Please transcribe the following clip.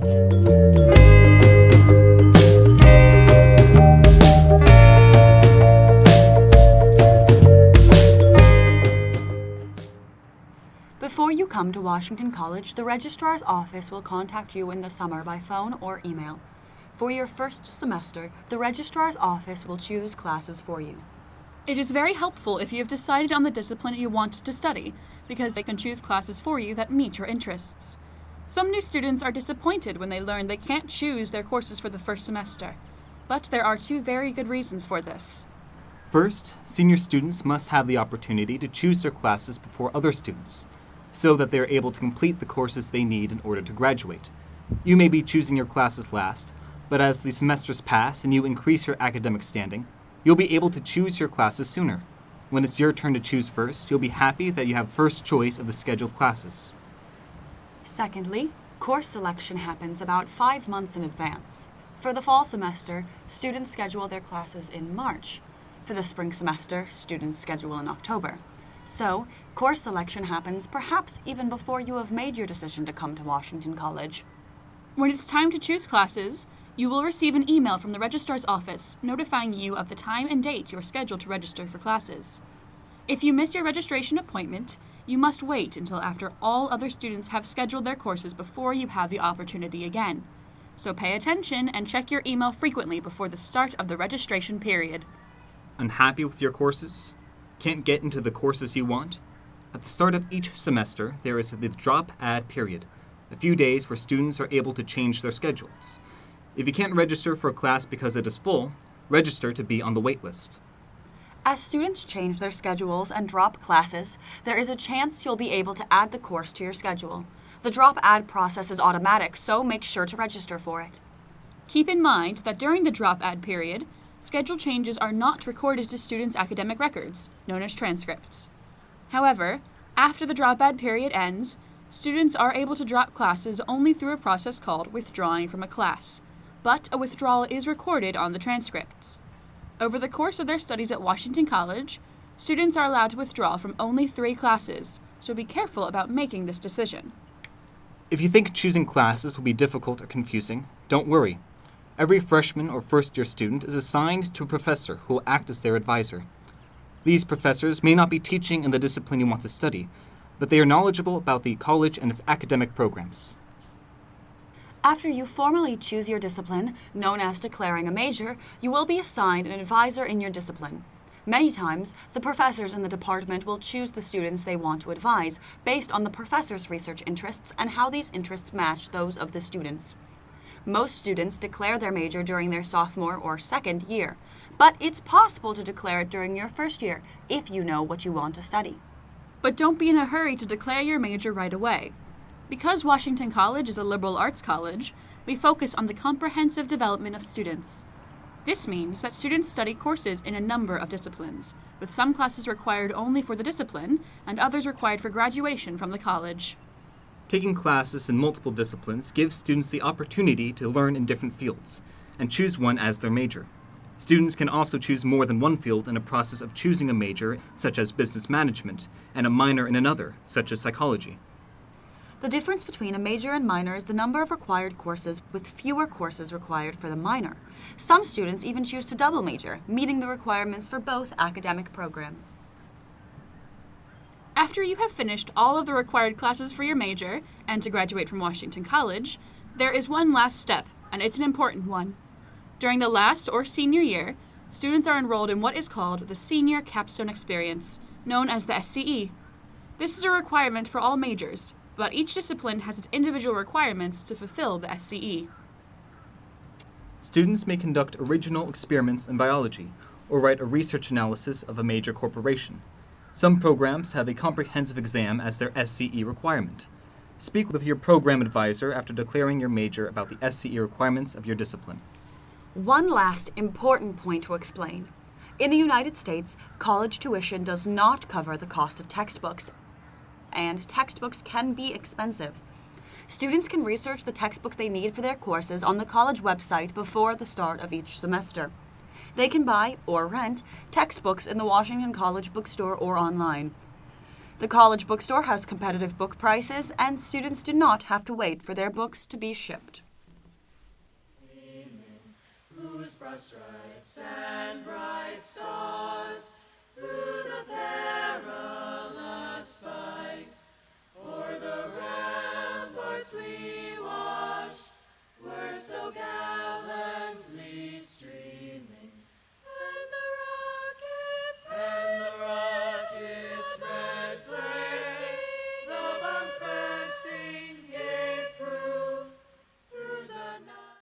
Before you come to Washington College, the registrar's office will contact you in the summer by phone or email. For your first semester, the registrar's office will choose classes for you. It is very helpful if you have decided on the discipline you want to study, because they can choose classes for you that meet your interests. Some new students are disappointed when they learn they can't choose their courses for the first semester, but there are two very good reasons for this. First, senior students must have the opportunity to choose their classes before other students, so that they are able to complete the courses they need in order to graduate. You may be choosing your classes last, but as the semesters pass and you increase your academic standing, you'll be able to choose your classes sooner. When it's your turn to choose first, you'll be happy that you have first choice of the scheduled classes. Secondly, course selection happens about 5 months in advance. For the fall semester, students schedule their classes in March. For the spring semester, students schedule in October. So, course selection happens perhaps even before you have made your decision to come to Washington College. When it's time to choose classes, you will receive an email from the registrar's office notifying you of the time and date you are scheduled to register for classes. If you miss your registration appointment, you must wait until after all other students have scheduled their courses before you have the opportunity again. So pay attention and check your email frequently before the start of the registration period. Unhappy with your courses? Can't get into the courses you want? At the start of each semester, there is the drop-add period, a few days where students are able to change their schedules. If you can't register for a class because it is full, register to be on the wait list. As students change their schedules and drop classes, there is a chance you'll be able to add the course to your schedule. The drop-add process is automatic, so make sure to register for it. Keep in mind that during the drop-add period, schedule changes are not recorded to students' academic records, known as transcripts. However, after the drop-add period ends, students are able to drop classes only through a process called withdrawing from a class, but a withdrawal is recorded on the transcripts. Over the course of their studies at Washington College, students are allowed to withdraw from only 3 classes, so be careful about making this decision. If you think choosing classes will be difficult or confusing, don't worry. Every freshman or first-year student is assigned to a professor who will act as their advisor. These professors may not be teaching in the discipline you want to study, but they are knowledgeable about the college and its academic programs. After you formally choose your discipline, known as declaring a major, you will be assigned an advisor in your discipline. Many times, the professors in the department will choose the students they want to advise based on the professor's research interests and how these interests match those of the students. Most students declare their major during their sophomore or second year, but it's possible to declare it during your first year if you know what you want to study. But don't be in a hurry to declare your major right away. Because Washington College is a liberal arts college, we focus on the comprehensive development of students. This means that students study courses in a number of disciplines, with some classes required only for the discipline and others required for graduation from the college. Taking classes in multiple disciplines gives students the opportunity to learn in different fields and choose one as their major. Students can also choose more than one field in a process of choosing a major, such as business management, and a minor in another, such as psychology. The difference between a major and minor is the number of required courses, with fewer courses required for the minor. Some students even choose to double major, meeting the requirements for both academic programs. After you have finished all of the required classes for your major and to graduate from Washington College, there is one last step, and it's an important one. During the last or senior year, students are enrolled in what is called the Senior Capstone Experience, known as the SCE. This is a requirement for all majors, but each discipline has its individual requirements to fulfill the SCE. Students may conduct original experiments in biology or write a research analysis of a major corporation. Some programs have a comprehensive exam as their SCE requirement. Speak with your program advisor after declaring your major about the SCE requirements of your discipline. One last important point to explain. In the United States, college tuition does not cover the cost of textbooks, and textbooks can be expensive. Students can research the textbook they need for their courses on the college website before the start of each semester. They can buy or rent textbooks in the Washington College bookstore or online. The college bookstore has competitive book prices, and students do not have to wait for their books to be shipped. whose broad stripes and bright stars